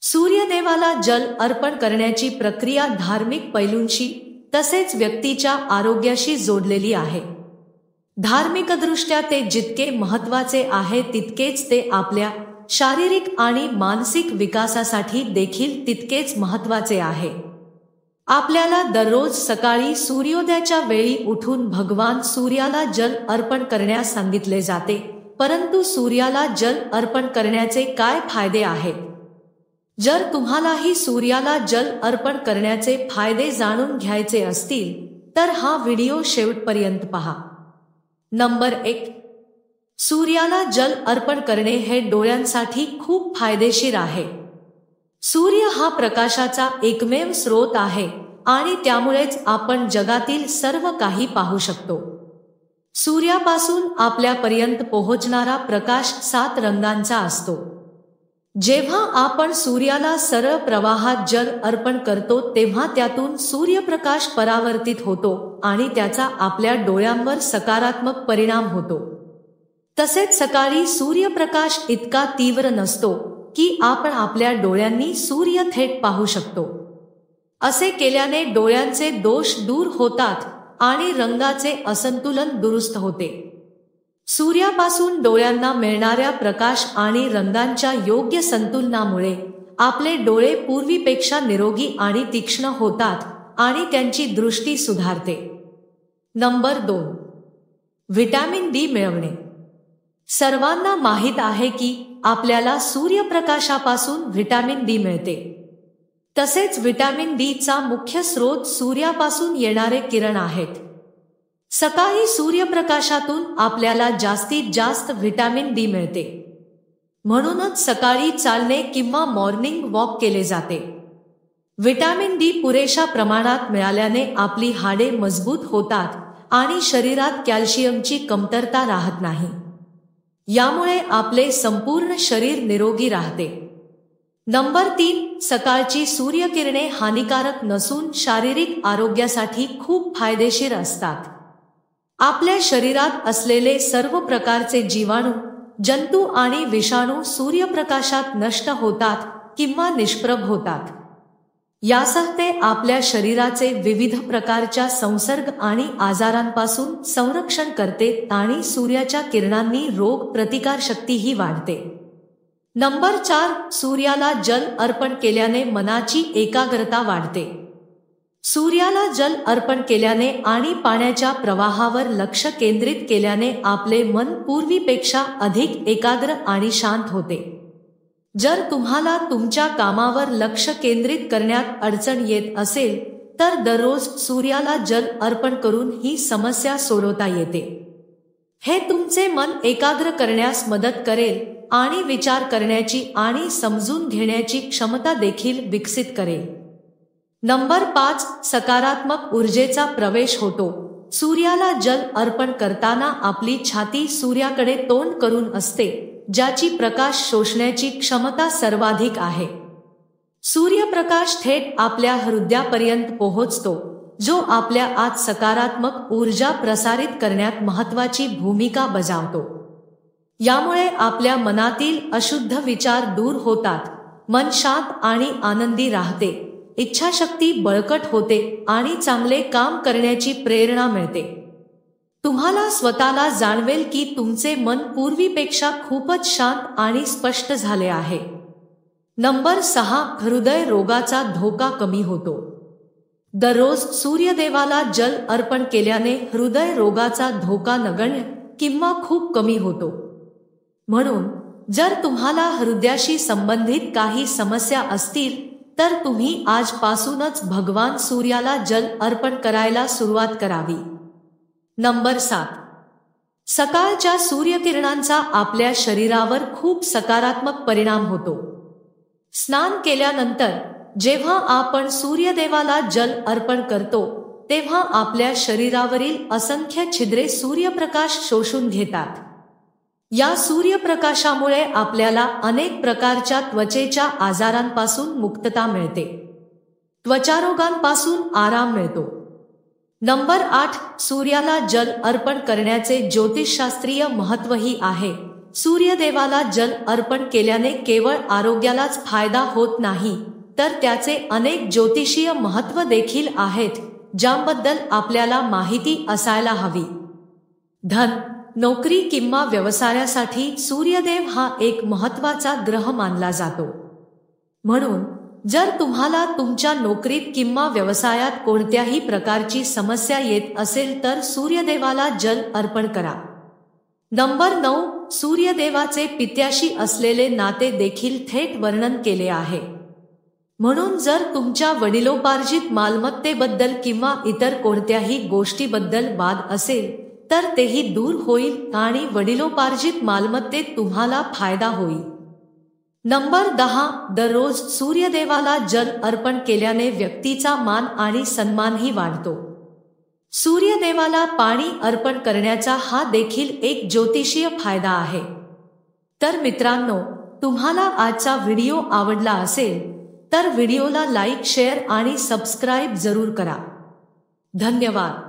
सूर्यदेवाला जल अर्पण करण्याची प्रक्रिया धार्मिक पैलूंशी तसेच व्यक्तीच्या आरोग्याशी जोडलेली आहे। धार्मिकदृष्ट्या ते जितके महत्त्वाचे आहे तितकेच ते आपल्या शारीरिक आणि मानसिक विकासासाठी देखील तितकेच महत्त्वाचे आहे। आपल्याला दररोज सकाळी सूर्योदयाच्या वेळी उठून भगवान सूर्याला जल अर्पण करण्यास सांगितले जाते, परंतु सूर्याला जल अर्पण करण्याचे काय फायदे आहेत? जर तुम्हालाही सूर्याला जल अर्पण करण्याचे फायदे जाणून घ्यायचे असतील तर हा व्हिडिओ शेवटपर्यंत पहा। नंबर 1, सूर्याला जल अर्पण करणे हे डोळ्यांसाठी खूप फायदेशीर आहे। सूर्य हा प्रकाशाचा एकमेव स्रोत आहे आणि त्यामुळेच आपण जगातील सर्व काही पाहू शकतो। सूर्यापासून आपल्यापर्यंत पोहोचणारा प्रकाश 7 रंगांचा असतो। जेव्हा आपण सूर्याला सरळ प्रवाहात जल अर्पण करतो तेव्हा त्यातून सूर्यप्रकाश परावर्तित होतो आणि त्याचा आपल्या डोळ्यांवर सकारात्मक परिणाम होतो। तसेच सकाळी सूर्यप्रकाश इतका तीव्र नसतो की आपण आपल्या डोळ्यांनी सूर्य थेट पाहू शकतो। असे केल्याने डोळ्यांचे दोष दूर होतात आणि रंगाचे असंतुलन दुरुस्त होते। सूर्यापासून डोळ्यांना मिळणाऱ्या प्रकाश आणि रंगांच्या योग्य संतुलनामुळे आपले डोळे पूर्वीपेक्षा निरोगी आणि तीक्ष्ण होतात आणि त्यांची दृष्टी सुधारते। नंबर 2, व्हिटॅमिन डी मिळवणे। सर्वांना माहीत आहे की आपल्याला सूर्यप्रकाशापासून व्हिटॅमिन डी मिळते। तसेच व्हिटॅमिन डी चा मुख्य स्रोत सूर्यापासून येणारे किरण आहेत। सकाळी सूर्यप्रकाशातून आपल्याला जास्तीत जास्त व्हिटॅमिन डी मिळते। म्हणूनच सकाळी चालणे किंवा मॉर्निंग वॉक केले जाते। व्हिटॅमिन डी पुरेशा प्रमाणात मिळाल्याने आपली हाडे मजबूत होतात आणि शरीरात कॅल्शियमची कमतरता राहत नाही। यामुळे आपले संपूर्ण शरीर निरोगी राहते। नंबर 3, सकाळची सूर्यकिरणे हानिकारक नसून शारीरिक आरोग्यासाठी खूप फायदेशीर असतात। आपल्या शरीरात असलेले सर्व प्रकारचे जीवाणू, जंतू आणि विषाणू सूर्यप्रकाशात नष्ट होतात किंवा निष्प्रभ होतात। यासह ते आपल्या शरीराचे विविध प्रकारच्या संसर्ग आणि आजारांपासून संरक्षण करते आणि सूर्याच्या किरणांनी रोग प्रतिकारशक्तीही वाढते। नंबर 4, सूर्याला जल अर्पण केल्याने मनाची एकाग्रता वाढते। सूर्याला जल अर्पण केल्याने आणि पाण्याच्या प्रवाहावर लक्ष केंद्रित केल्याने आपले मन पूर्वीपेक्षा अधिक एकाग्र आणि शांत होते। जर तुम्हाला तुमच्या कामावर लक्ष केंद्रित करण्यात अडचण येत असेल तर दररोज सूर्याला जल अर्पण करून ही समस्या सोडवता येते। हे तुमचे मन एकाग्र करण्यास मदत करेल आणि विचार करण्याची आणि समजून घेण्याची क्षमता देखील विकसित करेल। नंबर 5, सकारात्मक ऊर्जेचा प्रवेश होतो। सूर्याला जल अर्पण करताना आपली छाती सूर्याकडे तोंड करून असते, ज्याची प्रकाश शोषण्याची क्षमता सर्वाधिक आहे। सूर्यप्रकाश थेट आपल्या हृदयापर्यंत पोहोचतो, जो आपल्या आत सकारात्मक ऊर्जा प्रसारित करण्यात महत्त्वाची भूमिका बजावतो। यामुळे आपल्या मनातील अशुद्ध विचार दूर होतात, मन शांत आणि आनंदी राहते, इच्छाशक्ती बळकट होते आणि चांगले काम करण्याची प्रेरणा मिळते। तुम्हाला स्वतःला जाणवेल की तुमचे मन पूर्वीपेक्षा खूपच शांत आणि स्पष्ट झाले आहे। नंबर 6, हृदय रोगाचा धोका कमी होतो। दररोज सूर्यदेवाला जल अर्पण केल्याने हृदय रोगाचा धोका नगण्य किंवा खूप कमी होतो। म्हणून जर तुम्हाला हृदयाशी संबंधित काही समस्या असतील तर तुम्ही आजपासूनच भगवान सूर्याला जल अर्पण करायला सुरुवात करावी। नंबर 7, सकाळच्या सूर्यकिरणांचा आपल्या शरीरावर खूप सकारात्मक परिणाम होतो। स्नान केल्यानंतर जेव्हा आपण सूर्यदेवाला जल अर्पण करतो तेव्हा आपल्या शरीरावरील असंख्य छिद्रे सूर्यप्रकाश शोषून घेतात। या सूर्यप्रकाशामुळे आपल्याला अनेक प्रकारच्या त्वचेच्या आजारांपासून मुक्तता मिळते। त्वचारोगांपासून आराम मिळतो। नंबर 8, सूर्याला जल अर्पण करण्याचे ज्योतिषशास्त्रीय महत्त्वही आहे। सूर्यदेवाला जल अर्पण केल्याने केवळ आरोग्यालाच फायदा होत नाही, तर त्याचे अनेक ज्योतिषीय महत्त्व देखील आहेत, ज्याबद्दल आपल्याला माहिती असायला हवी. धन, नोकरी किंवा व्यवसायासाठी सूर्यदेव हा एक महत्त्वाचा ग्रह मानला जातो. म्हणून जर तुम्हाला तुमच्या नोकरीत किंवा व्यवसायात कोणत्याही प्रकारची समस्या येत असेल तर सूर्यदेवाला जल अर्पण करा. नंबर 9. सूर्यदेवाचे पित्याशी असलेले नाते देखील थेट वर्णन केले आहे. म्हणून जर तुमच्या वडिलोपार्जित मालमत्तेबद्दल किंवा इतर कोणत्याही गोष्टीबद्दल वाद असेल तर तेही दूर होईल आणि वडिलोपार्जित मालमत्तेत तुम्हाला फायदा होईल. नंबर 10. दररोज सूर्यदेवाला जल अर्पण केल्याने व्यक्तीचा मान आणि सन्मानही वाढतो. सूर्यदेवाला पाणी अर्पण करण्याचा हा देखील एक ज्योतिषीय फायदा आहे. तर मित्रांनो, तुम्हाला आजचा व्हिडिओ आवडला असेल तर व्हिडिओला लाईक, शेअर आणि सबस्क्राईब जरूर करा. धन्यवाद.